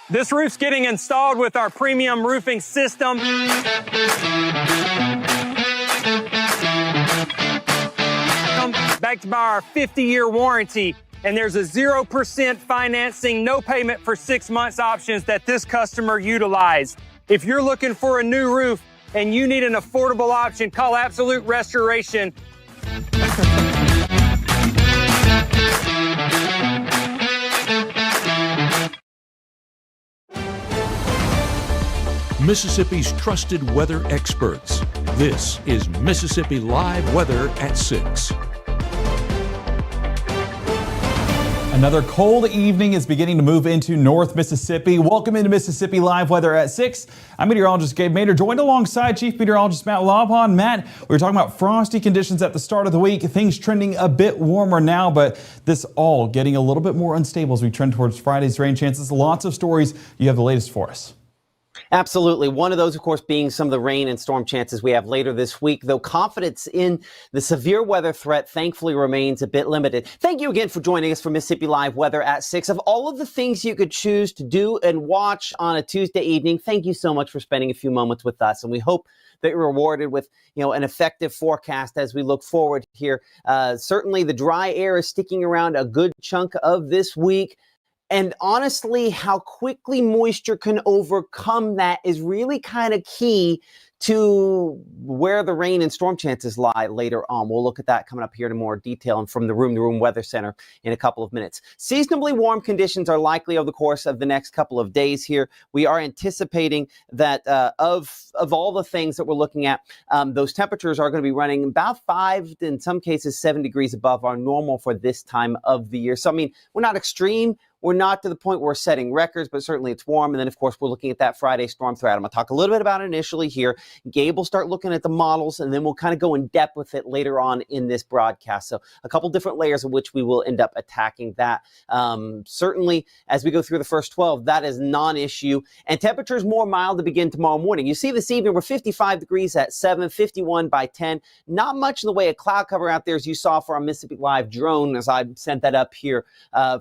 This roof's getting installed with our premium roofing system. Backed by our 50-year warranty. And there's a 0% financing, no payment for 6 months options that this customer utilized. If you're looking for a new roof and you need an affordable option, call Absolute Restoration. Mississippi's trusted weather experts. This is Mississippi Live Weather at 6. Another cold evening is beginning to move into North Mississippi. Welcome into Mississippi Live Weather at 6. I'm meteorologist Gabe Maynard, joined alongside Chief Meteorologist Matt Laupon. Matt, we were talking about frosty conditions at the start of the week. Things trending a bit warmer now, but this all getting a little bit more unstable as we trend towards Friday's rain chances. Lots of stories. You have the latest for us. Absolutely. One of those, of course, being some of the rain and storm chances we have later this week, though confidence in the severe weather threat thankfully remains a bit limited. Thank you again for joining us for Mississippi Live Weather at 6. Of all of the things you could choose to do and watch on a Tuesday evening, thank you so much for spending a few moments with us. And we hope that you're rewarded with, an effective forecast as we look forward here. Certainly the dry air is sticking around a good chunk of this week. And honestly, how quickly moisture can overcome that is really kind of key to where the rain and storm chances lie later on. We'll look at that coming up here in more detail and from the Room to Room Weather Center in a couple of minutes. Seasonably warm conditions are likely over the course of the next couple of days here. We are anticipating that of all the things that we're looking at, those temperatures are going to be running about 5, in some cases 7 degrees above our normal for this time of the year. So, we're not extreme. We're not to the point where we're setting records, but certainly it's warm. And then, of course, we're looking at that Friday storm threat. I'm going to talk a little bit about it initially here. Gabe will start looking at the models, and then we'll kind of go in depth with it later on in this broadcast. So a couple different layers of which we will end up attacking that. Certainly, as we go through the first 12, that is non-issue. And temperatures more mild to begin tomorrow morning. You see this evening, we're 55 degrees at 7, 51 by 10. Not much in the way of cloud cover out there, as you saw for our Mississippi Live drone, as I sent that up here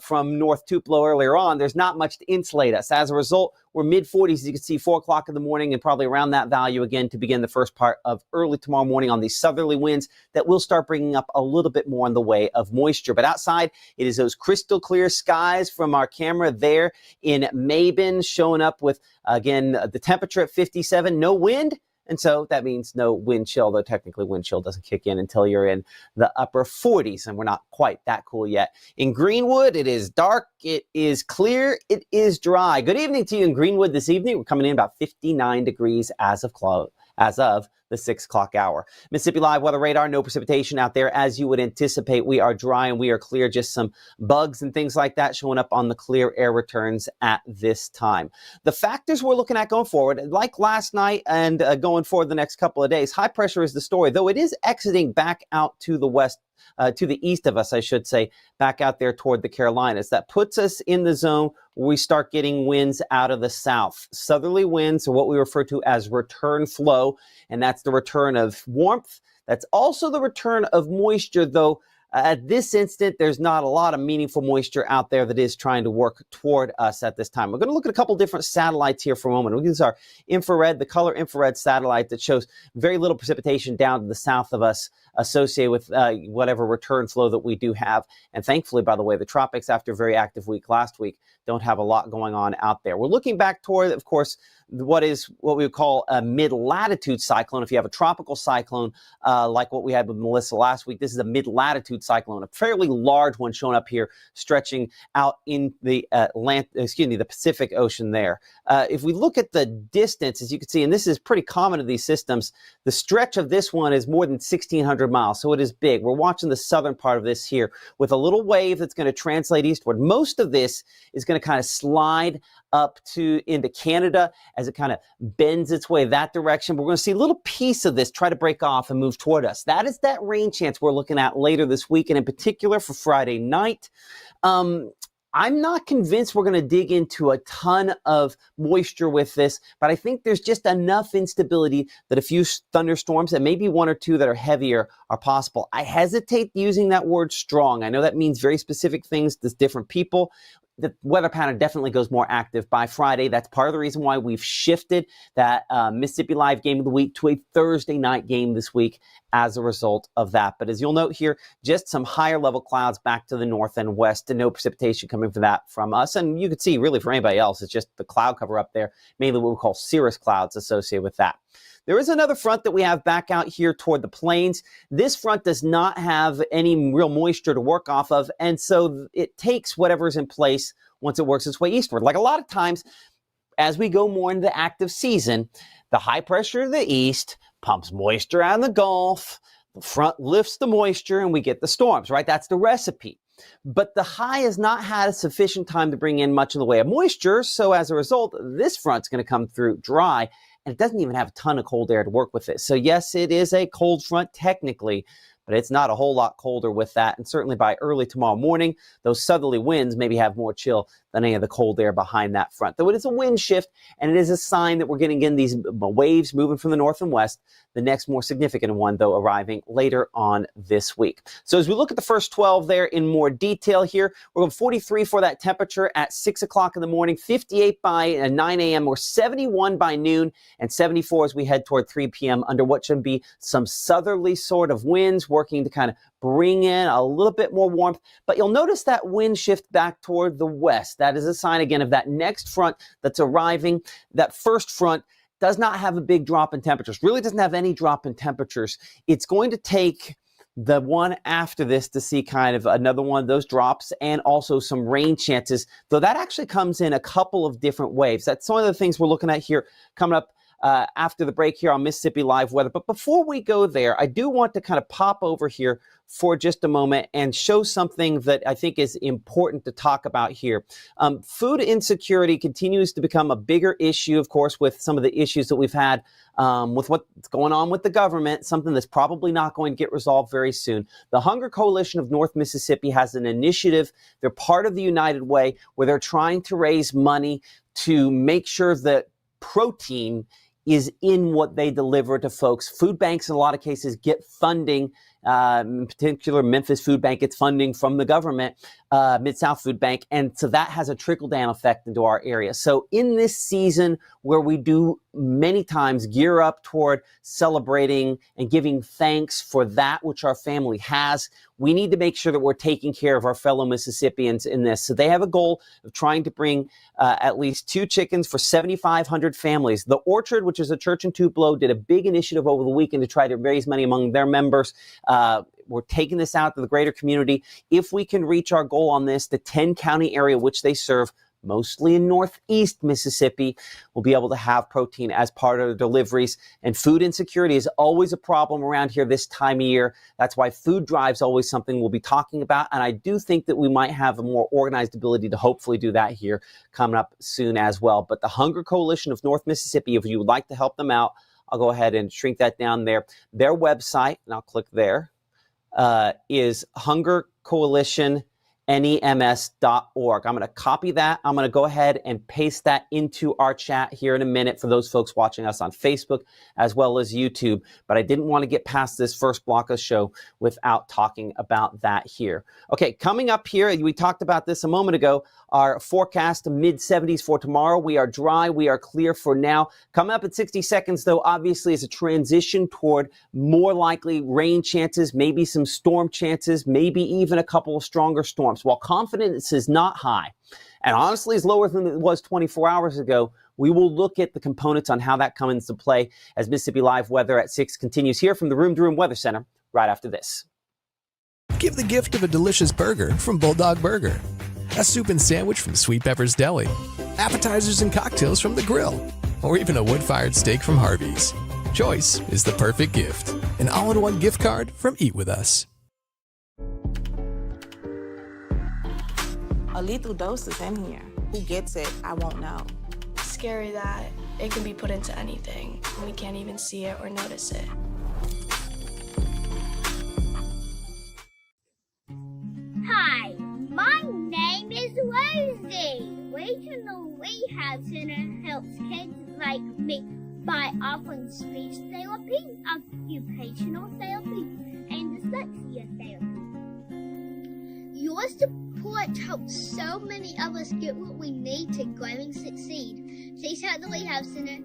from North Tupelo earlier on. There's not much to insulate us. As a result, we're mid-40s, as you can see, 4 o'clock in the morning, and probably around that value again to begin the first part of early tomorrow morning on these southerly winds that will start bringing up a little bit more in the way of moisture. But outside, it is those crystal clear skies from our camera there in Mabin, showing up with, again, the temperature at 57, no wind. And so that means no wind chill, though technically wind chill doesn't kick in until you're in the upper 40s, and we're not quite that cool yet. In Greenwood, it is dark, it is clear, it is dry. Good evening to you in Greenwood this evening. We're coming in about 59 degrees as of the 6 o'clock hour. Mississippi Live Weather Radar, no precipitation out there as you would anticipate. We are dry and we are clear, just some bugs and things like that showing up on the clear air returns at this time. The factors we're looking at going forward, like last night and going forward the next couple of days, high pressure is the story, though it is exiting back out to the west, to the east of us, I should say, back out there toward the Carolinas. That puts us in the zone where we start getting winds out of the south. Southerly winds are what we refer to as return flow, and that's the return of warmth. That's also the return of moisture, though at this instant, there's not a lot of meaningful moisture out there that is trying to work toward us at this time. We're going to look at a couple different satellites here for a moment. We'll use our infrared, the color infrared satellite that shows very little precipitation down to the south of us associated with whatever return flow that we do have. And thankfully, by the way, the tropics, after a very active week last week, don't have a lot going on out there. We're looking back toward, of course, what we would call a mid-latitude cyclone. If you have a tropical cyclone like what we had with Melissa last week, this is a mid-latitude cyclone, a fairly large one showing up here, stretching out in the the Pacific Ocean there. If we look at the distance, as you can see, and this is pretty common in these systems, the stretch of this one is more than 1,600 miles, so it is big. We're watching the southern part of this here with a little wave that's going to translate eastward. Most of this is going to kind of slide up into Canada as it kind of bends its way that direction. We're going to see a little piece of this try to break off and move toward us. That is that rain chance we're looking at later this week, and in particular for Friday night. I'm not convinced we're going to dig into a ton of moisture with this, but I think there's just enough instability that a few thunderstorms and maybe one or two that are heavier are possible. I hesitate using that word strong. I know that means very specific things to different people. the weather pattern definitely goes more active by Friday. That's part of the reason why we've shifted that Mississippi Live game of the week to a Thursday night game this week as a result of that. But as you'll note here, just some higher level clouds back to the north and west, and no precipitation coming from that from us. And you can see really for anybody else, it's just the cloud cover up there, mainly what we call cirrus clouds associated with that. There is another front that we have back out here toward the plains. This front does not have any real moisture to work off of, and so it takes whatever's in place once it works its way eastward. Like a lot of times, as we go more into the active season, the high pressure of the east pumps moisture out in the Gulf, the front lifts the moisture, and we get the storms, right? That's the recipe. But the high has not had a sufficient time to bring in much in the way of moisture, so as a result, this front's going to come through dry, and it doesn't even have a ton of cold air to work with it. So yes, it is a cold front technically, but it's not a whole lot colder with that. And certainly by early tomorrow morning, those southerly winds maybe have more chill than any of the cold air behind that front. Though it is a wind shift, and it is a sign that we're getting in these waves moving from the north and west. The next more significant one, though, arriving later on this week. So as we look at the first 12 there in more detail here, we're going 43 for that temperature at 6 o'clock in the morning, 58 by 9 a.m. or 71 by noon, and 74 as we head toward 3 p.m. under what should be some southerly sort of winds working to kind of bring in a little bit more warmth. But you'll notice that wind shift back toward the west. That is a sign, again, of that next front that's arriving. That first front does not have a big drop in temperatures, really doesn't have any drop in temperatures. It's going to take the one after this to see kind of another one of those drops and also some rain chances, though that actually comes in a couple of different waves. That's one of the things we're looking at here coming up after the break here on Mississippi Live Weather. But before we go there, I do want to kind of pop over here for just a moment and show something that I think is important to talk about here. Food insecurity continues to become a bigger issue, of course, with some of the issues that we've had with what's going on with the government, something that's probably not going to get resolved very soon. The Hunger Coalition of North Mississippi has an initiative. They're part of the United Way, where they're trying to raise money to make sure that protein is in what they deliver to folks. Food banks, in a lot of cases, get funding. In particular, Memphis Food Bank gets funding from the government, Mid-South Food Bank, and so that has a trickle-down effect into our area. So in this season where we do many times gear up toward celebrating and giving thanks for that which our family has, we need to make sure that we're taking care of our fellow Mississippians in this. So they have a goal of trying to bring at least 2 chickens for 7,500 families. The Orchard, which is a church in Tupelo, did a big initiative over the weekend to try to raise money among their members. We're taking this out to the greater community. If we can reach our goal on this, the 10-county area which they serve, mostly in northeast Mississippi, will be able to have protein as part of the deliveries. And food insecurity is always a problem around here this time of year. That's why food drive is always something we'll be talking about. And I do think that we might have a more organized ability to hopefully do that here coming up soon as well. But the Hunger Coalition of North Mississippi, if you would like to help them out, I'll go ahead and shrink that down there. Their website, and I'll click there, is hungercoalitionnems.org. I'm going to copy that. I'm going to go ahead and paste that into our chat here in a minute for those folks watching us on Facebook as well as YouTube. But I didn't want to get past this first block of show without talking about that here. Okay, coming up here, we talked about this a moment ago, our forecast mid-70s for tomorrow. We are dry. We are clear for now. Coming up at 60 seconds, though, obviously is a transition toward more likely rain chances, maybe some storm chances, maybe even a couple of stronger storms. While confidence is not high, and honestly is lower than it was 24 hours ago, we will look at the components on how that comes into play as Mississippi Live Weather at 6 continues here from the Room to Room Weather Center right after this. Give the gift of a delicious burger from Bulldog Burger, a soup and sandwich from Sweet Pepper's Deli, appetizers and cocktails from The Grill, or even a wood-fired steak from Harvey's. Choice is the perfect gift. An all-in-one gift card from Eat With Us. A lethal dose is in here. Who gets it, I won't know. Scary that it can be put into anything, and we can't even see it or notice it. Hi, my name is Rosie. Regional Rehab Center helps kids like me by offering speech therapy, occupational therapy, and dyslexia therapy. Your support torch helps so many of us get what we need to grow and succeed. Please help the Rehab Center.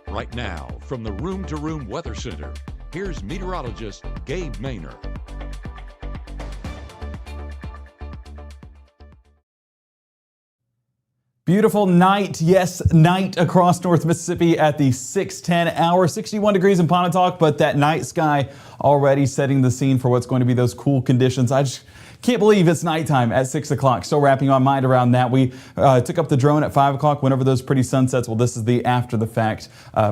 Right now, from the Room to Room Weather Center, here's meteorologist Gabe Maynor. Beautiful night, yes, night across North Mississippi at the 6:10 hour, 61 degrees in Pontotoc, but that night sky already setting the scene for what's going to be those cool conditions. I just can't believe it's nighttime at 6 o'clock. Still wrapping our mind around that. We took up the drone at 5 o'clock, went over those pretty sunsets. Well, this is the after the fact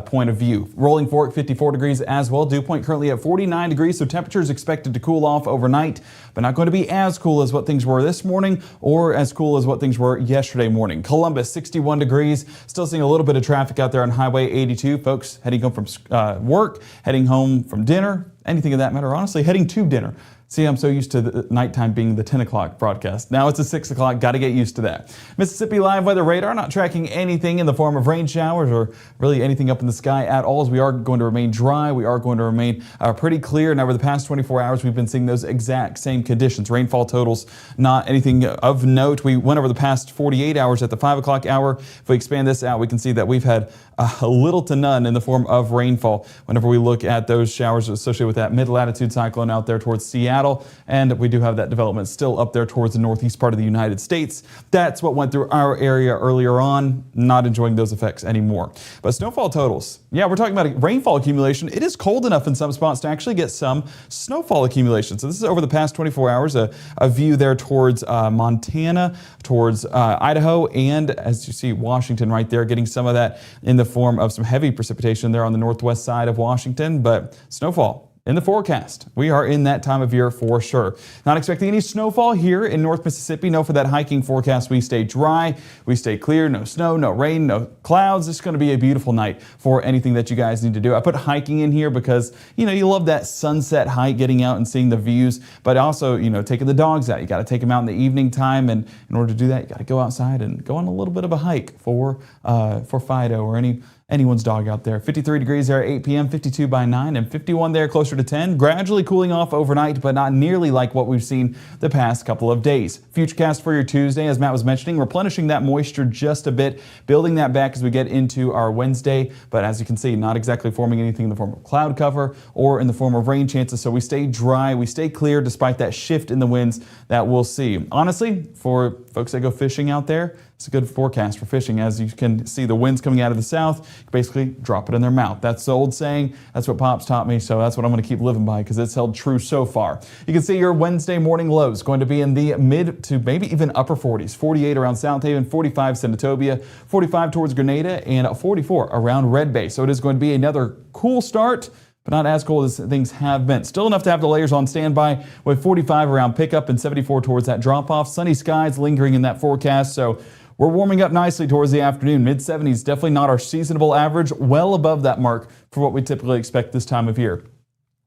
point of view. Rolling Fork, 54 degrees as well. Dew Point currently at 49 degrees, so temperatures expected to cool off overnight, but not going to be as cool as what things were this morning or as cool as what things were yesterday morning. Columbus, 61 degrees. Still seeing a little bit of traffic out there on Highway 82. Folks heading home from work, heading home from dinner, anything of that matter. Honestly, heading to dinner. See, I'm so used to the nighttime being the 10 o'clock broadcast. Now it's a 6 o'clock. Got to get used to that. Mississippi Live Weather Radar not tracking anything in the form of rain showers or really anything up in the sky at all, as we are going to remain dry. We are going to remain pretty clear. And over the past 24 hours, we've been seeing those exact same conditions. Rainfall totals, not anything of note. We went over the past 48 hours at the 5 o'clock hour. If we expand this out, we can see that we've had little to none in the form of rainfall whenever we look at those showers associated with that mid-latitude cyclone out there towards Seattle. And we do have that development still up there towards the northeast part of the United States. That's what went through our area earlier on. Not enjoying those effects anymore. But snowfall totals. Yeah, we're talking about a rainfall accumulation. It is cold enough in some spots to actually get some snowfall accumulation. So this is over the past 24 hours, a view there towards Montana, towards Idaho, and as you see, Washington right there, getting some of that in the form of some heavy precipitation there on the northwest side of Washington. But snowfall in the forecast. We are in that time of year for sure. Not expecting any snowfall here in North Mississippi. No, for that hiking forecast, we stay dry, we stay clear, no snow, no rain, no clouds. It's going to be a beautiful night for anything that you guys need to do. I put hiking in here because, you know, you love that sunset hike, getting out and seeing the views, but also, you know, taking the dogs out. You got to take them out in the evening time, and in order to do that, you got to go outside and go on a little bit of a hike for Fido or anyone's dog out there. 53 degrees there at 8 p.m., 52 by 9, and 51 there closer to 10. Gradually cooling off overnight, but not nearly like what we've seen the past couple of days. Futurecast for your Tuesday, as Matt was mentioning, replenishing that moisture just a bit, building that back as we get into our Wednesday. But as you can see, not exactly forming anything in the form of cloud cover or in the form of rain chances. So we stay dry, we stay clear despite that shift in the winds that we'll see. Honestly, for folks that go fishing out there, it's a good forecast for fishing. As you can see, the winds coming out of the south, basically drop it in their mouth. That's the old saying. That's what Pops taught me, so that's what I'm going to keep living by because it's held true so far. You can see your Wednesday morning lows going to be in the mid to maybe even upper 40s. 48 around South Haven, 45 Senatobia, 45 towards Grenada, and 44 around Red Bay. So it is going to be another cool start, but not as cold as things have been. Still enough to have the layers on standby with 45 around pickup and 74 towards that drop-off. Sunny skies lingering in that forecast, so we're warming up nicely towards the afternoon. Mid-70s, definitely not our seasonable average, well above that mark for what we typically expect this time of year.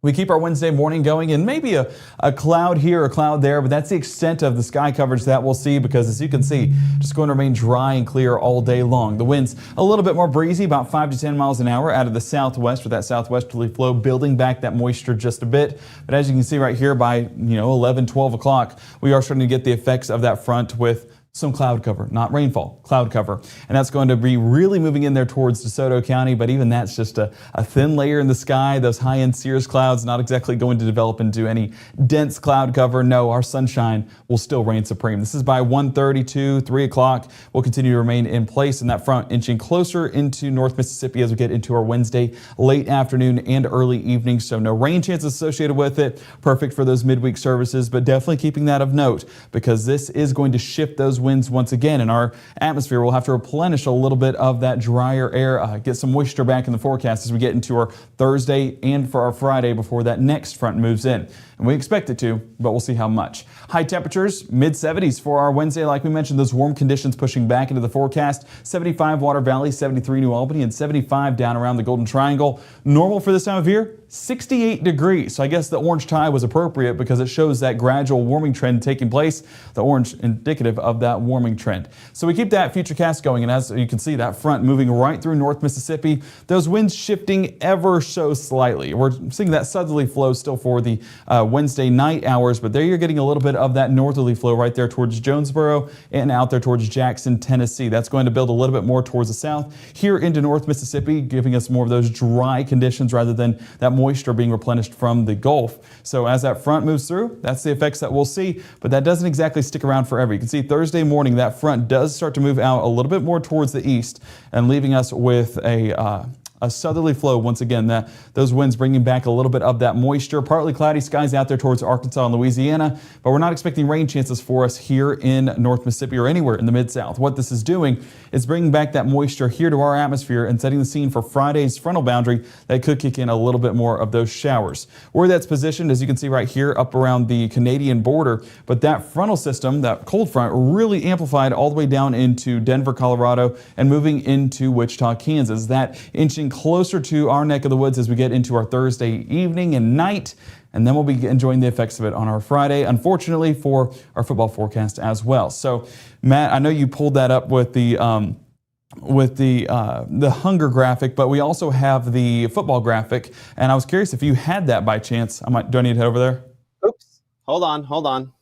We keep our Wednesday morning going, and maybe a cloud here, a cloud there, but that's the extent of the sky coverage that we'll see because, as you can see, just going to remain dry and clear all day long. The winds a little bit more breezy, about 5 to 10 miles an hour out of the southwest with that southwesterly flow building back that moisture just a bit. But as you can see right here by 11, 12 o'clock, we are starting to get the effects of that front with some cloud cover, not rainfall, cloud cover. And that's going to be really moving in there towards DeSoto County, but even that's just a thin layer in the sky. Those high-end cirrus clouds not exactly going to develop into any dense cloud cover. No, our sunshine will still reign supreme. This is by 1:32, 3 o'clock. We'll continue to remain in place in that front, inching closer into North Mississippi as we get into our Wednesday late afternoon and early evening. So no rain chances associated with it. Perfect for those midweek services, but definitely keeping that of note because this is going to shift those winds once again, and our atmosphere will have to replenish a little bit of that drier air, get some moisture back in the forecast as we get into our Thursday and for our Friday before that next front moves in. And we expect it to, but we'll see how much. High temperatures, mid-70s for our Wednesday. Like we mentioned, those warm conditions pushing back into the forecast. 75 Water Valley, 73 New Albany, and 75 down around the Golden Triangle. Normal for this time of year, 68 degrees. So I guess the orange tie was appropriate because it shows that gradual warming trend taking place. The orange indicative of that that warming trend. So we keep that futurecast going, and as you can see, that front moving right through North Mississippi, those winds shifting ever so slightly. We're seeing that southerly flow still for the Wednesday night hours, but there you're getting a little bit of that northerly flow right there towards Jonesboro and out there towards Jackson, Tennessee. That's going to build a little bit more towards the south here into North Mississippi, giving us more of those dry conditions rather than that moisture being replenished from the Gulf. So as that front moves through, that's the effects that we'll see, but that doesn't exactly stick around forever. You can see Thursday morning that front does start to move out a little bit more towards the east and leaving us with a southerly flow once again. Those winds bringing back a little bit of that moisture. Partly cloudy skies out there towards Arkansas and Louisiana, but we're not expecting rain chances for us here in North Mississippi or anywhere in the Mid-South. What this is doing is bringing back that moisture here to our atmosphere and setting the scene for Friday's frontal boundary that could kick in a little bit more of those showers. Where that's positioned, as you can see right here, up around the Canadian border, but that frontal system, that cold front, really amplified all the way down into Denver, Colorado, and moving into Wichita, Kansas. That inching closer to our neck of the woods as we get into our Thursday evening and night, and then we'll be enjoying the effects of it on our Friday, unfortunately, for our football forecast as well. So, Matt, I know you pulled that up with the hunger graphic, but we also have the football graphic, and I was curious if you had that by chance. Do I need to head over there? Oops. Hold on.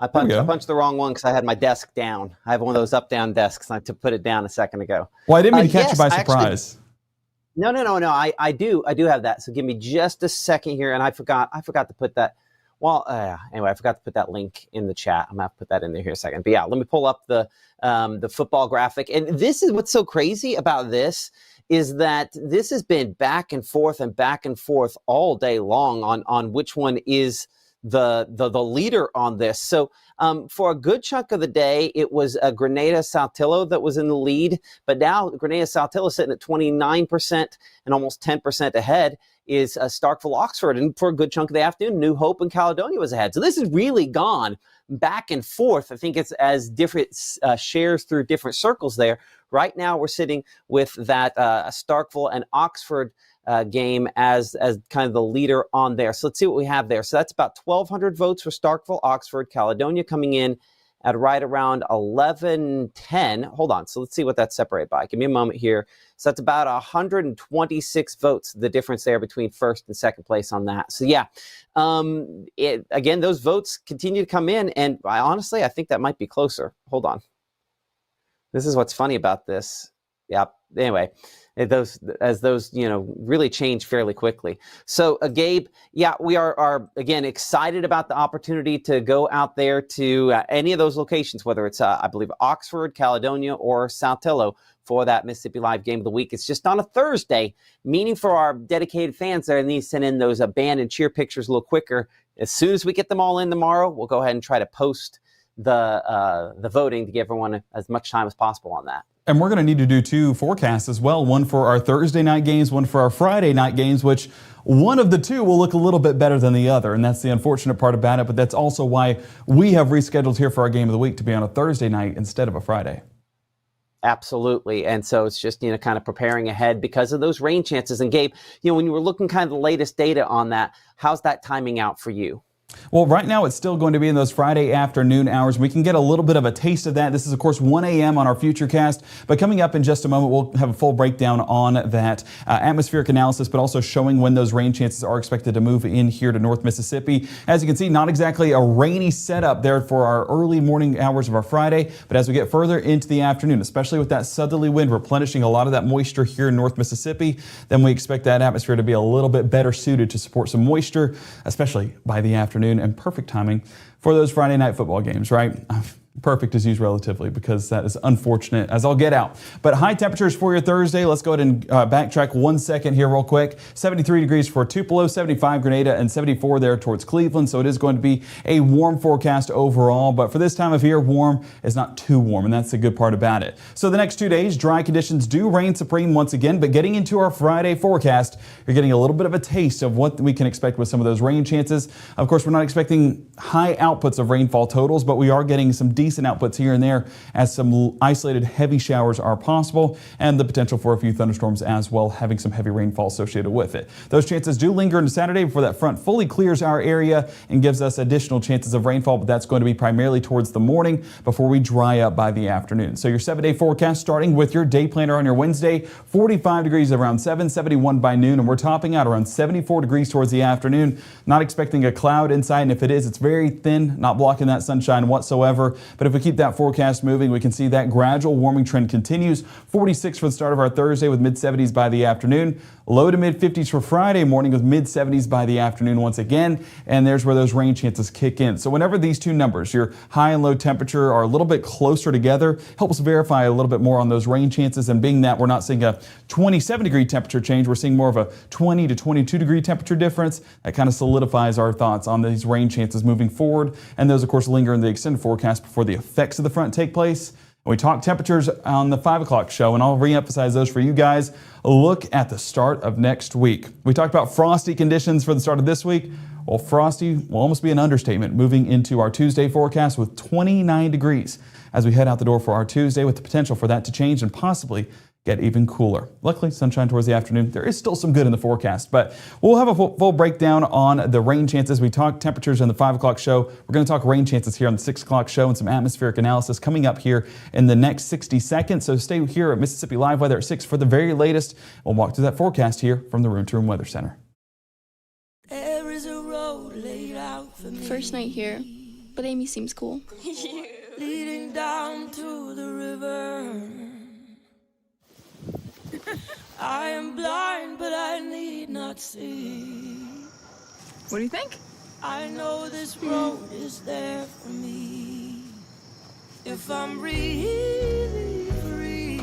I punched the wrong one because I had my desk down. I have one of those up-down desks, and I put it down a second ago. Well, I didn't mean to catch you by surprise. No. I do have that. So give me just a second here, and I forgot to put that. Well, anyway, I forgot to put that link in the chat. I'm gonna have to put that in there here a second. But yeah, let me pull up the football graphic. And this is what's so crazy about this is that this has been back and forth all day long on which one is the leader on this. So for a good chunk of the day, it was Grenada Saltillo that was in the lead, but now Grenada Saltillo sitting at 29% and almost 10% ahead is Starkville Oxford, and for a good chunk of the afternoon, New Hope and Caledonia was ahead. So this has really gone back and forth. I think it's as different shares through different circles there. Right now, we're sitting with that Starkville and Oxford game as kind of the leader on there. So let's see what we have there. So that's about 1,200 votes for Starkville, Oxford, Caledonia coming in at right around 1110. Hold on. So let's see what that's separated by. Give me a moment here. So that's about 126 votes, the difference there between first and second place on that. So yeah, again, those votes continue to come in, and I think that might be closer. Hold on. This is what's funny about this. Yeah. Anyway, those really change fairly quickly. So Gabe, yeah, we are again excited about the opportunity to go out there to any of those locations, whether it's I believe Oxford, Caledonia, or Saltillo for that Mississippi Live Game of the Week. It's just on a Thursday, meaning for our dedicated fans there, and these send in those band and cheer pictures a little quicker. As soon as we get them all in tomorrow, we'll go ahead and try to post the voting to give everyone as much time as possible on that. And we're going to need to do two forecasts as well, one for our Thursday night games, one for our Friday night games, which one of the two will look a little bit better than the other. And that's the unfortunate part about it, but that's also why we have rescheduled here for our Game of the Week to be on a Thursday night instead of a Friday. Absolutely. And so it's just, kind of preparing ahead because of those rain chances. And Gabe, when you were looking kind of the latest data on that, how's that timing out for you? Well, right now it's still going to be in those Friday afternoon hours. We can get a little bit of a taste of that. This is, of course, 1 a.m. on our Futurecast. But coming up in just a moment, we'll have a full breakdown on that atmospheric analysis, but also showing when those rain chances are expected to move in here to North Mississippi. As you can see, not exactly a rainy setup there for our early morning hours of our Friday. But as we get further into the afternoon, especially with that southerly wind replenishing a lot of that moisture here in North Mississippi, then we expect that atmosphere to be a little bit better suited to support some moisture, especially by the afternoon. And perfect timing for those Friday night football games, right? Perfect is used relatively because that is unfortunate as I'll get out. But high temperatures for your Thursday. Let's go ahead and backtrack 1 second here real quick. 73 degrees for Tupelo, 75 Grenada, and 74 there towards Cleveland. So it is going to be a warm forecast overall. But for this time of year, warm is not too warm, and that's the good part about it. So the next 2 days, dry conditions do reign supreme once again. But getting into our Friday forecast, you're getting a little bit of a taste of what we can expect with some of those rain chances. Of course, we're not expecting high outputs of rainfall totals, but we are getting some decent decent outputs here and there as some isolated heavy showers are possible, and the potential for a few thunderstorms as well, having some heavy rainfall associated with it. Those chances do linger into Saturday before that front fully clears our area and gives us additional chances of rainfall, but that's going to be primarily towards the morning before we dry up by the afternoon. So your 7-day forecast starting with your day planner on your Wednesday, 45 degrees around 7, 71 by noon, and we're topping out around 74 degrees towards the afternoon. Not expecting a cloud inside, and if it is, it's very thin, not blocking that sunshine whatsoever. But if we keep that forecast moving, we can see that gradual warming trend continues. 46 for the start of our Thursday with mid-70s by the afternoon. Low to mid-50s for Friday morning with mid-70s by the afternoon once again. And there's where those rain chances kick in. So whenever these two numbers, your high and low temperature, are a little bit closer together, help us verify a little bit more on those rain chances. And being that we're not seeing a 27-degree temperature change, we're seeing more of a 20 to 22-degree temperature difference. That kind of solidifies our thoughts on these rain chances moving forward. And those, of course, linger in the extended forecast before the effects of the front take place. We talk temperatures on the 5 o'clock show, and I'll reemphasize those for you guys. Look at the start of next week. We talked about frosty conditions for the start of this week. Well, frosty will almost be an understatement moving into our Tuesday forecast with 29 degrees as we head out the door for our Tuesday, with the potential for that to change and possibly get even cooler. Luckily, sunshine towards the afternoon. There is still some good in the forecast, but we'll have a full breakdown on the rain chances. We talk temperatures in the 5 o'clock show. We're going to talk rain chances here on the 6 o'clock show and some atmospheric analysis coming up here in the next 60 seconds. So stay here at Mississippi Live Weather at 6 for the very latest. We'll walk through that forecast here from the Room to Room Weather Center. There is a road laid out for me. First night here, but Amy seems cool. Leading down to the river. I am blind, but I need not see. What do you think? I know this road is there for me. If I'm really free,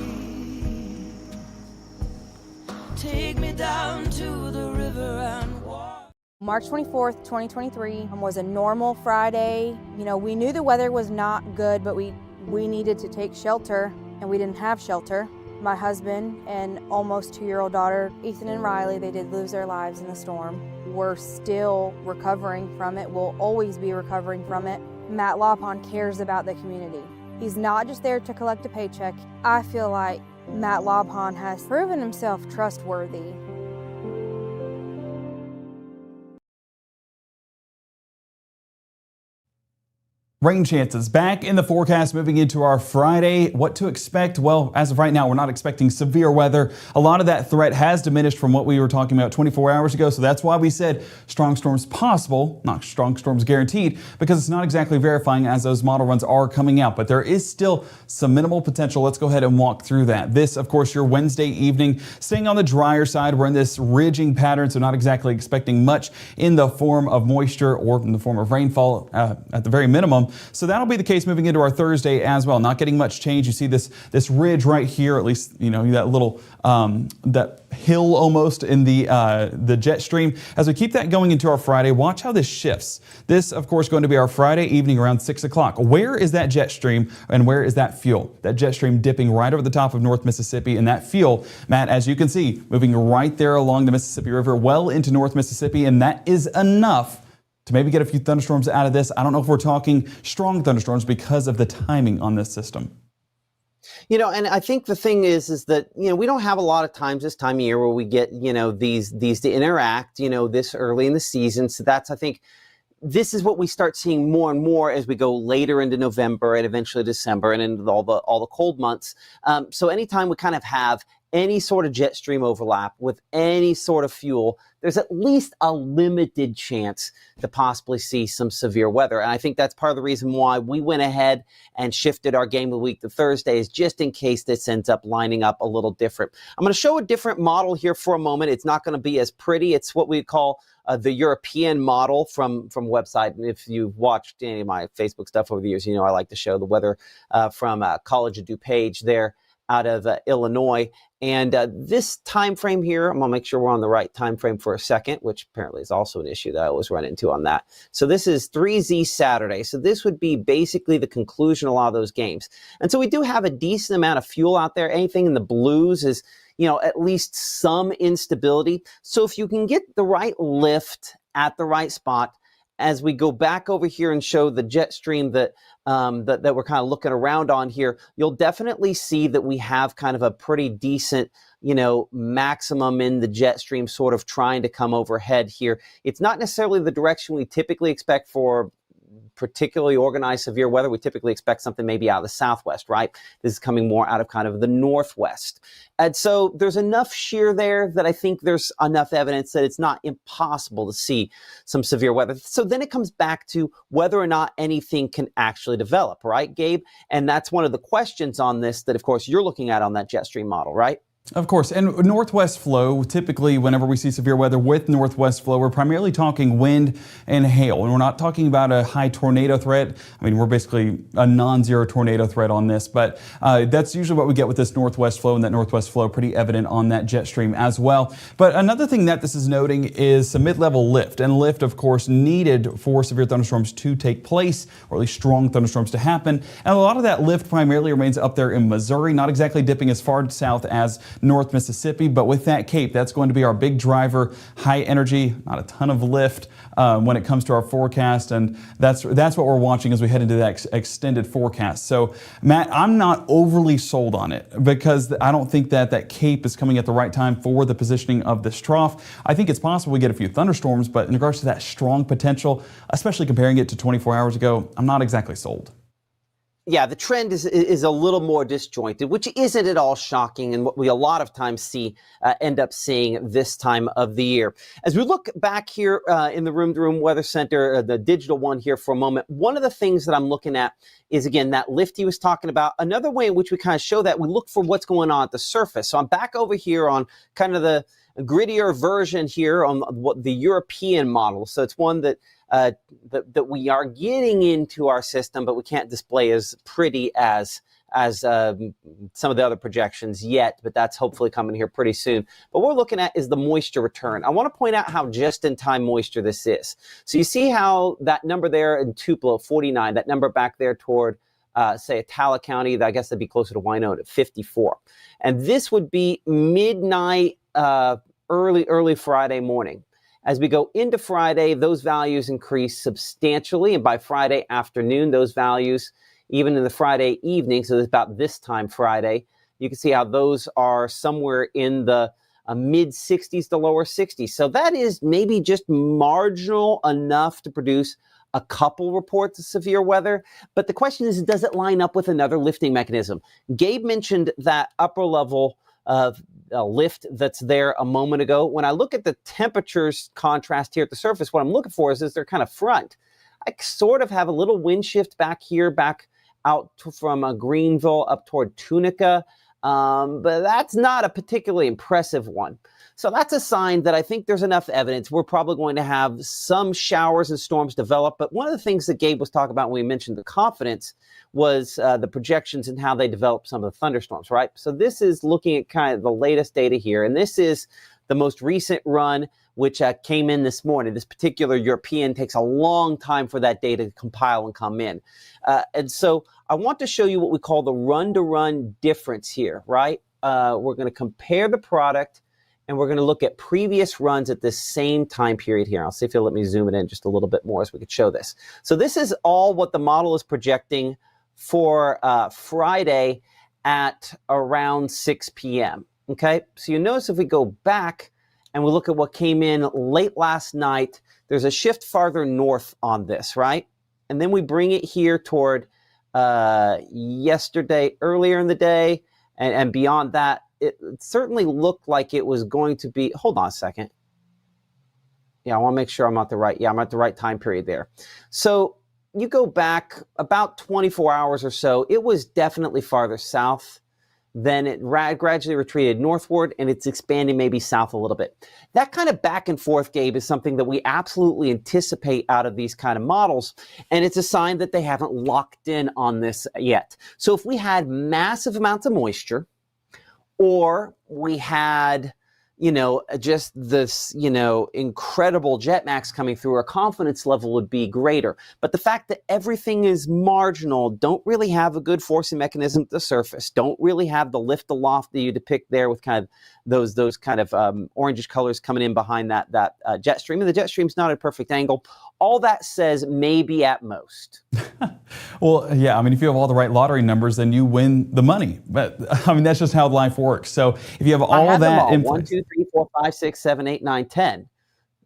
take me down to the river and walk. March 24th, 2023 was a normal Friday. You know, we knew the weather was not good, but we needed to take shelter, and we didn't have shelter. My husband and almost 2-year-old daughter, Ethan and Riley, they did lose their lives in the storm. We're still recovering from it. We'll always be recovering from it. Matt Laupon cares about the community. He's not just there to collect a paycheck. I feel like Matt Laupon has proven himself trustworthy. Rain chances back in the forecast moving into our Friday. What to expect? Well, as of right now, we're not expecting severe weather. A lot of that threat has diminished from what we were talking about 24 hours ago. So that's why we said strong storms possible, not strong storms guaranteed, because it's not exactly verifying as those model runs are coming out. But there is still some minimal potential. Let's go ahead and walk through that. This, of course, your Wednesday evening, staying on the drier side. We're in this ridging pattern, so not exactly expecting much in the form of moisture or in the form of rainfall at the very minimum. So that'll be the case moving into our Thursday as well. Not getting much change. You see this ridge right here, at least, you know, that little that hill almost in the jet stream. As we keep that going into our Friday, watch how this shifts. This, of course, going to be our Friday evening around 6 o'clock. Where is that jet stream and where is that fuel? That jet stream dipping right over the top of North Mississippi, and that fuel, Matt, as you can see, moving right there along the Mississippi River, well into North Mississippi, and that is enough to maybe get a few thunderstorms out of this. I don't know if we're talking strong thunderstorms because of the timing on this system. You know, and I think the thing is that, you know, we don't have a lot of times this time of year where we get, you know, these to interact, you know, this early in the season. So that's, I think, this is what we start seeing more and more as we go later into November and eventually December and into all the cold months. So anytime we kind of have any sort of jet stream overlap with any sort of fuel, there's at least a limited chance to possibly see some severe weather. And I think that's part of the reason why we went ahead and shifted our game of the week to Thursdays, just in case this ends up lining up a little different. I'm going to show a different model here for a moment. It's not going to be as pretty. It's what we call the European model from website. And if you've watched any of my Facebook stuff over the years, you know I like to show the weather from College of DuPage there out of Illinois. And this time frame here, I'm going to make sure we're on the right time frame for a second, which apparently is also an issue that I always run into on that. So this is 3Z Saturday. So this would be basically the conclusion of a lot of those games. And so we do have a decent amount of fuel out there. Anything in the blues is, you know, at least some instability. So if you can get the right lift at the right spot as we go back over here and show the jet stream that we're kind of looking around on here, you'll definitely see that we have kind of a pretty decent, maximum in the jet stream sort of trying to come overhead here. It's not necessarily the direction we typically expect for particularly organized severe weather. We typically expect something maybe out of the southwest, right? This is coming more out of kind of the northwest. And so there's enough shear there that I think there's enough evidence that it's not impossible to see some severe weather. So then it comes back to whether or not anything can actually develop, right, Gabe? And that's one of the questions on this that, of course, you're looking at on that jet stream model, right? Of course, and northwest flow, typically whenever we see severe weather with northwest flow, we're primarily talking wind and hail, and we're not talking about a high tornado threat. I mean, we're basically a non-zero tornado threat on this, but that's usually what we get with this northwest flow, and that northwest flow pretty evident on that jet stream as well. But another thing that this is noting is some mid-level lift, and lift, of course, needed for severe thunderstorms to take place, or at least strong thunderstorms to happen. And a lot of that lift primarily remains up there in Missouri, not exactly dipping as far south as North Mississippi, but with that cape, that's going to be our big driver. High energy, not a ton of lift when it comes to our forecast, and that's what we're watching as we head into that extended forecast. So, Matt, I'm not overly sold on it because I don't think that cape is coming at the right time for the positioning of this trough. I think it's possible we get a few thunderstorms, but in regards to that strong potential, especially comparing it to 24 hours ago, I'm not exactly sold. Yeah, the trend is a little more disjointed, which isn't at all shocking, and what we a lot of times see end up seeing this time of the year. As we look back here in the Room to Room Weather Center, the digital one here for a moment, one of the things that I'm looking at is, again, that lift he was talking about. Another way in which we kind of show that, we look for what's going on at the surface. So I'm back over here on kind of the grittier version here on what the European model. So it's one that that we are getting into our system, but we can't display as pretty as some of the other projections yet, but that's hopefully coming here pretty soon. But what we're looking at is the moisture return. I want to point out how just-in-time moisture this is. So you see how that number there in Tupelo, 49, that number back there toward, say, Attala County, I guess that'd be closer to Winona at 54. And this would be midnight, early Friday morning. As we go into Friday, those values increase substantially, and by Friday afternoon, those values, even in the Friday evening, so it's about this time Friday, you can see how those are somewhere in the mid-60s to lower 60s. So that is maybe just marginal enough to produce a couple reports of severe weather. But the question is, does it line up with another lifting mechanism? Gabe mentioned that upper level of lift that's there a moment ago. When I look at the temperatures contrast here at the surface, what I'm looking for is their kind of front. I sort of have a little wind shift back here, back out from Greenville up toward Tunica, but that's not a particularly impressive one. So that's a sign that I think there's enough evidence. We're probably going to have some showers and storms develop, but one of the things that Gabe was talking about when we mentioned the confidence was the projections and how they develop some of the thunderstorms, right? So this is looking at kind of the latest data here, and this is the most recent run, which came in this morning. This particular European takes a long time for that data to compile and come in. And so I want to show you what we call the run-to-run difference here, right? We're going to compare the product, and we're going to look at previous runs at this same time period here. I'll see if you'll let me zoom it in just a little bit more so we could show this. So this is all what the model is projecting for Friday at around 6 p.m. Okay, so you notice if we go back and we look at what came in late last night, there's a shift farther north on this, right? And then we bring it here toward yesterday, earlier in the day, and beyond that, it certainly looked like it was going to be, hold on a second. Yeah, I want to make sure I'm at the right time period there. So you go back about 24 hours or so, it was definitely farther south. Then it gradually retreated northward, and it's expanding maybe south a little bit. That kind of back and forth, Gabe, is something that we absolutely anticipate out of these kind of models, and it's a sign that they haven't locked in on this yet. So if we had massive amounts of moisture, or we had, just this, incredible jet max coming through, our confidence level would be greater. But the fact that everything is marginal, don't really have a good forcing mechanism at the surface, don't really have the lift aloft that you depict there with kind of those kind of orangish colors coming in behind that jet stream. And the jet stream's not at a perfect angle. All that says maybe at most. Well, yeah, I mean, if you have all the right lottery numbers, then you win the money. But I mean, that's just how life works. So if you have all I that in 1, place, 2, 3, 4, 5, 6, 7, 8, 9, 10.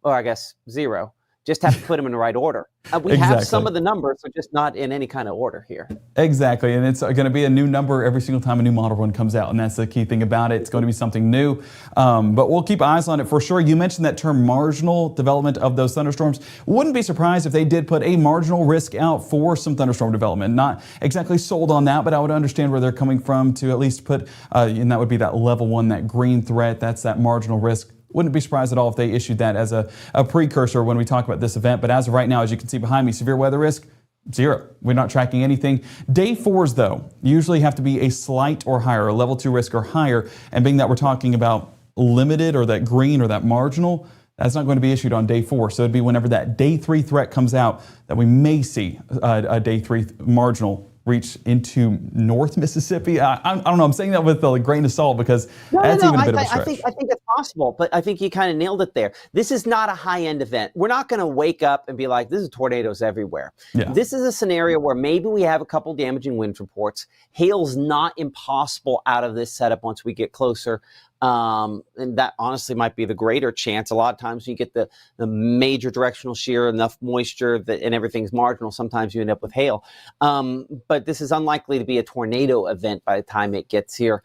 Or I guess 0. Just have to put them in the right order. We have some of the numbers, but just not in any kind of order here. Exactly, and it's going to be a new number every single time a new model run comes out, and that's the key thing about it. It's going to be something new, but we'll keep eyes on it for sure. You mentioned that term marginal development of those thunderstorms. Wouldn't be surprised if they did put a marginal risk out for some thunderstorm development. Not exactly sold on that, but I would understand where they're coming from to at least put, and that would be that level 1, that green threat. That's that marginal risk. Wouldn't be surprised at all if they issued that as a precursor when we talk about this event. But as of right now, as you can see behind me, severe weather risk, 0. We're not tracking anything. Day 4s, though, usually have to be a slight or higher, a level 2 risk or higher. And being that we're talking about limited or that green or that marginal, that's not going to be issued on day 4. So it'd be whenever that day 3 threat comes out that we may see a day 3 marginal reach into North Mississippi. I don't know. I'm saying that with a grain of salt because that's even a bit of a stretch. I think it's possible, but I think you kind of nailed it there. This is not a high-end event. We're not going to wake up and be like, this is tornadoes everywhere. Yeah. This is a scenario where maybe we have a couple damaging wind reports. Hail's not impossible out of this setup once we get closer. And that honestly might be the greater chance. A lot of times when you get the major directional shear, enough moisture and everything's marginal, sometimes you end up with hail. But this is unlikely to be a tornado event by the time it gets here.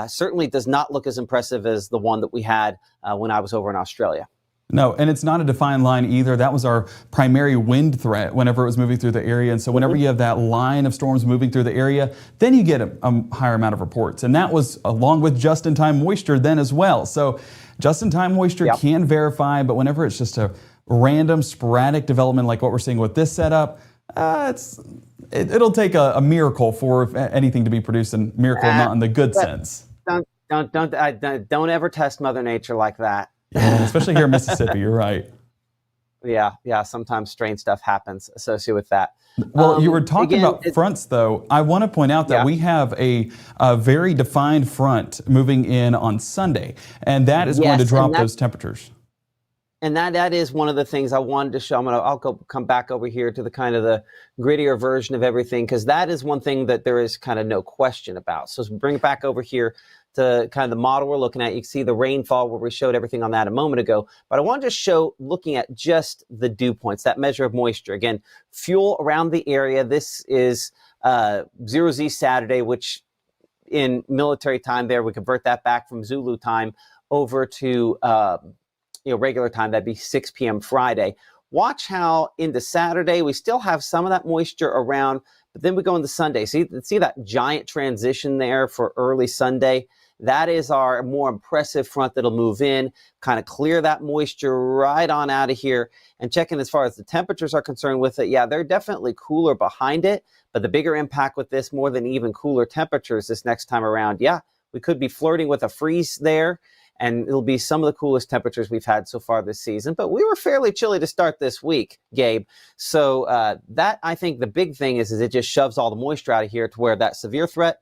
Certainly does not look as impressive as the one that we had when I was over in Australia. No, and it's not a defined line either. That was our primary wind threat whenever it was moving through the area. And so whenever you have that line of storms moving through the area, then you get a higher amount of reports. And that was along with just-in-time moisture then as well. So just-in-time moisture can verify, but whenever it's just a random sporadic development like what we're seeing with this setup, it'll take a miracle for anything to be produced, and miracle not in the good sense. Don't ever test Mother Nature like that. Yeah, especially here in Mississippi, you're right. Yeah, sometimes strange stuff happens associated with that. Well, you were talking about fronts, though. I want to point out that we have a very defined front moving in on Sunday, and that is going to drop those temperatures. And that is one of the things I wanted to show. I'll come back over here to the kind of the grittier version of everything, because that is one thing that there is kind of no question about. So bring it back over here to kind of the model we're looking at. You can see the rainfall where we showed everything on that a moment ago. But I wanted to show, looking at just the dew points, that measure of moisture. Again, fuel around the area. This is 0Z Saturday, which in military time there, we convert that back from Zulu time over to regular time. That'd be 6 p.m. Friday. Watch how into Saturday, we still have some of that moisture around, but then we go into Sunday. See that giant transition there for early Sunday? That is our more impressive front that'll move in, kind of clear that moisture right on out of here. And checking as far as the temperatures are concerned with it, yeah, they're definitely cooler behind it. But the bigger impact with this, more than even cooler temperatures this next time around, yeah, we could be flirting with a freeze there. And it'll be some of the coolest temperatures we've had so far this season. But we were fairly chilly to start this week, Gabe. So that, I think the big thing is it just shoves all the moisture out of here to where that severe threat,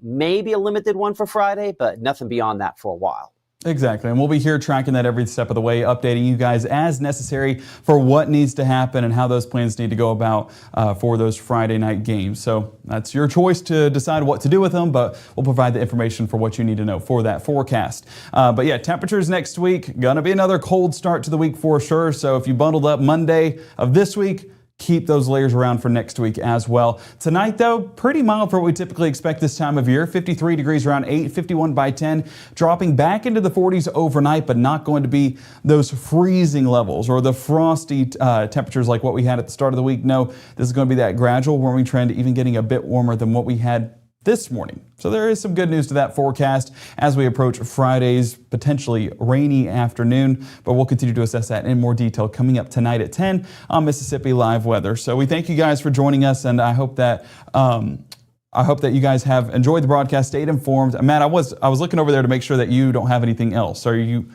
maybe a limited one for Friday, but nothing beyond that for a while. Exactly, and we'll be here tracking that every step of the way, updating you guys as necessary for what needs to happen and how those plans need to go about for those Friday night games. So that's your choice to decide what to do with them, but we'll provide the information for what you need to know for that forecast. But yeah, temperatures next week, gonna be another cold start to the week for sure. So if you bundled up Monday of this week, keep those layers around for next week as well. Tonight, though, pretty mild for what we typically expect this time of year. 53 degrees around 8, 51 by 10, dropping back into the 40s overnight, but not going to be those freezing levels or the frosty temperatures like what we had at the start of the week. No, this is going to be that gradual warming trend, even getting a bit warmer than what we had this morning. So there is some good news to that forecast as we approach Friday's potentially rainy afternoon, but we'll continue to assess that in more detail coming up tonight at 10 on Mississippi Live Weather. So we thank you guys for joining us, and I hope that you guys have enjoyed the broadcast, stayed informed. Matt, I was looking over there to make sure that you don't have anything else. Are you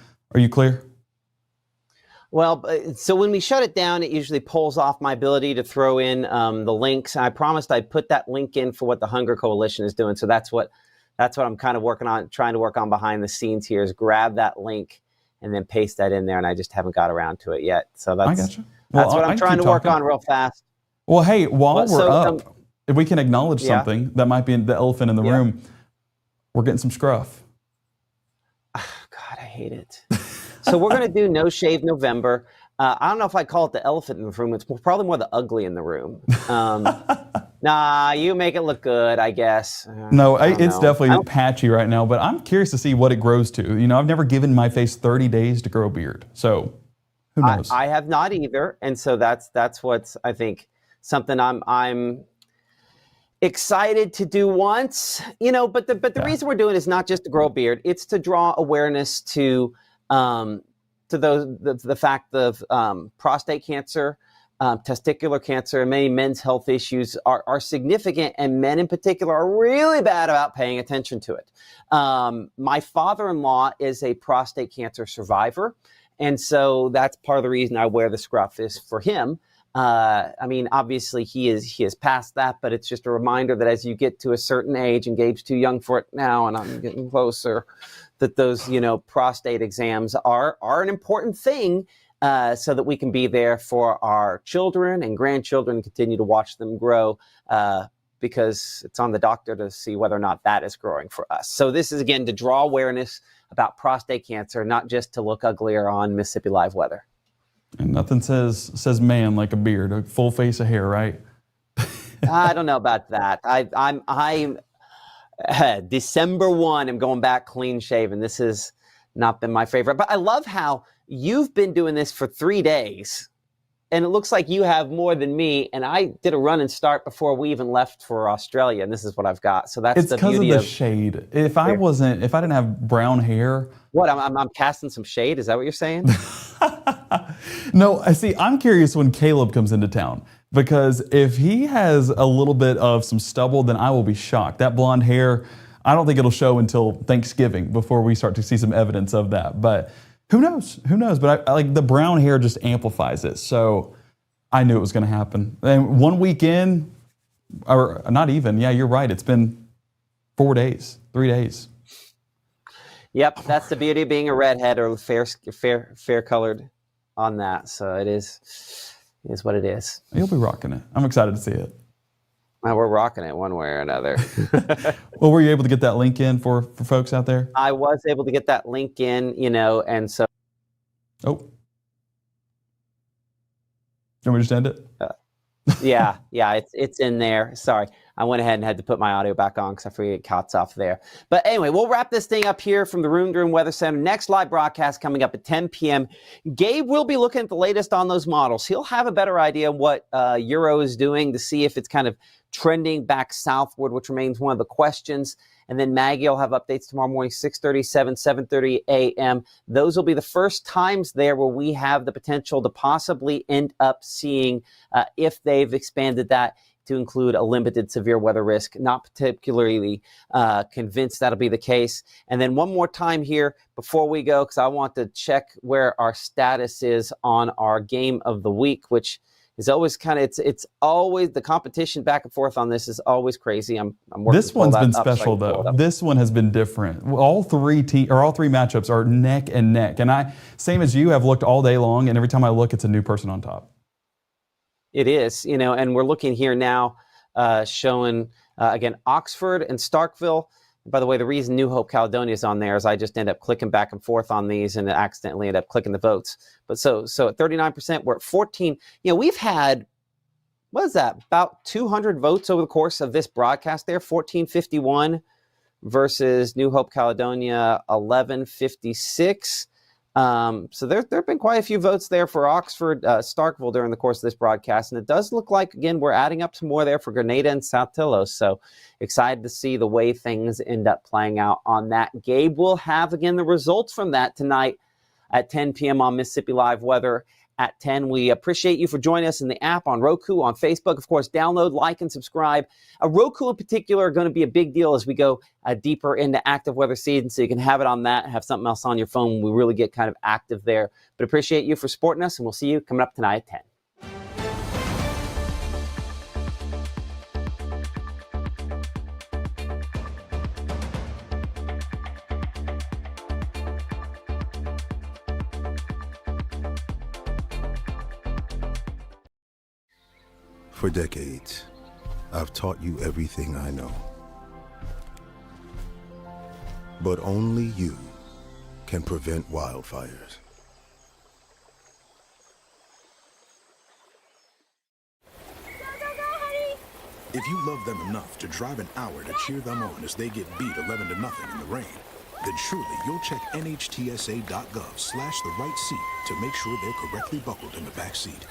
clear? Well, so when we shut it down, it usually pulls off my ability to throw in the links. I promised I'd put that link in for what the Hunger Coalition is doing. So that's what I'm kind of trying to work on behind the scenes here, is grab that link and then paste that in there. And I just haven't got around to it yet. So that's That's what I I'm can trying keep to work talking. on real fast. Well, hey, while Well, we're so, up, if we can acknowledge yeah. something that might be the elephant in the room, we're getting some scruff. God, I hate it. So we're going to do No Shave November. I don't know if I call it the elephant in the room. It's probably more the ugly in the room. Nah, you make it look good, I guess. No, I don't it's know. definitely patchy right now, but I'm curious to see what it grows to. You know, I've never given my face 30 days to grow a beard, so who knows? I have not either, and so that's what's, I think, something I'm excited to do once, you know. But the reason we're doing it is not just to grow a beard; it's to draw awareness to the fact of prostate cancer, testicular cancer, and many men's health issues are significant, and men in particular are really bad about paying attention to it. My father-in-law is a prostate cancer survivor. And so that's part of the reason I wear the scruff is for him. I mean, obviously he is past that, but it's just a reminder that as you get to a certain age, and Gabe's too young for it now, and I'm getting closer, that those, you know, prostate exams are an important thing, so that we can be there for our children and grandchildren and continue to watch them grow, because it's on the doctor to see whether or not that is growing for us. So this is, again, to draw awareness about prostate cancer, not just to look uglier on Mississippi Live Weather. And nothing says man like a beard, a full face of hair, right? I don't know about that. I'm December 1, I'm going back clean shaven. This has not been my favorite, but I love how you've been doing this for 3 days. And it looks like you have more than me. And I did a run and start before we even left for Australia, and this is what I've got. So that's the beauty of the shade. If I didn't have brown hair, what I'm casting some shade. Is that what you're saying? No, I see. I'm curious when Caleb comes into town, because if he has a little bit of some stubble, then I will be shocked. That blonde hair, I don't think it'll show until Thanksgiving before we start to see some evidence of that. But who knows? Who knows? But I like the brown hair just amplifies it. So I knew it was going to happen. And 1 weekend, or not even, yeah, you're right. It's been 4 days, 3 days. Yep, that's the beauty of being a redhead or fair colored on that. So it is what it is. You'll be rocking it. I'm excited to see it. We're rocking it one way or another. Well, were you able to get that link in for folks out there? I was able to get that link in, you know, and so. Oh. You want me to just end it? Yeah, it's in there. Sorry, I went ahead and had to put my audio back on because I figured it cuts off there. But anyway, we'll wrap this thing up here from the Room to Room Weather Center. Next live broadcast coming up at 10 p.m. Gabe will be looking at the latest on those models. He'll have a better idea of what Euro is doing to see if it's kind of trending back southward, which remains one of the questions. And then Maggie will have updates tomorrow morning, 6:30, 7:30 a.m. Those will be the first times there where we have the potential to possibly end up seeing if they've expanded that to include a limited severe weather risk. Not particularly convinced that'll be the case. And then one more time here before we go, because I want to check where our status is on our game of the week, which is always kind of, it's always the competition back and forth on this is always crazy. I'm working. This one's been special though. This one has been different. All three matchups are neck and neck, and I, same as you, have looked all day long, and every time I look, it's a new person on top. It is, you know, and we're looking here now, showing again Oxford and Starkville. By the way, the reason New Hope Caledonia is on there is I just end up clicking back and forth on these and accidentally end up clicking the votes. But so at 39%, we're at 14. You know, we've had, what is that, about 200 votes over the course of this broadcast there, 1451 versus New Hope Caledonia, 1156. So there have been quite a few votes there for Oxford, Starkville during the course of this broadcast. And it does look like, again, we're adding up some more there for Grenada and South Telos. So excited to see the way things end up playing out on that. Gabe will have, again, the results from that tonight at 10 p.m. on Mississippi Live Weather at 10. We appreciate you for joining us in the app, on Roku, on Facebook. Of course, download, like, and subscribe. Roku in particular are going to be a big deal as we go deeper into active weather season, so you can have it on that and have something else on your phone when we really get kind of active there. But appreciate you for supporting us, and we'll see you coming up tonight at 10. For decades, I've taught you everything I know. But only you can prevent wildfires. If you love them enough to drive an hour to cheer them on as they get beat 11-0 in the rain, then surely you'll check NHTSA.gov/the right seat to make sure they're correctly buckled in the back seat.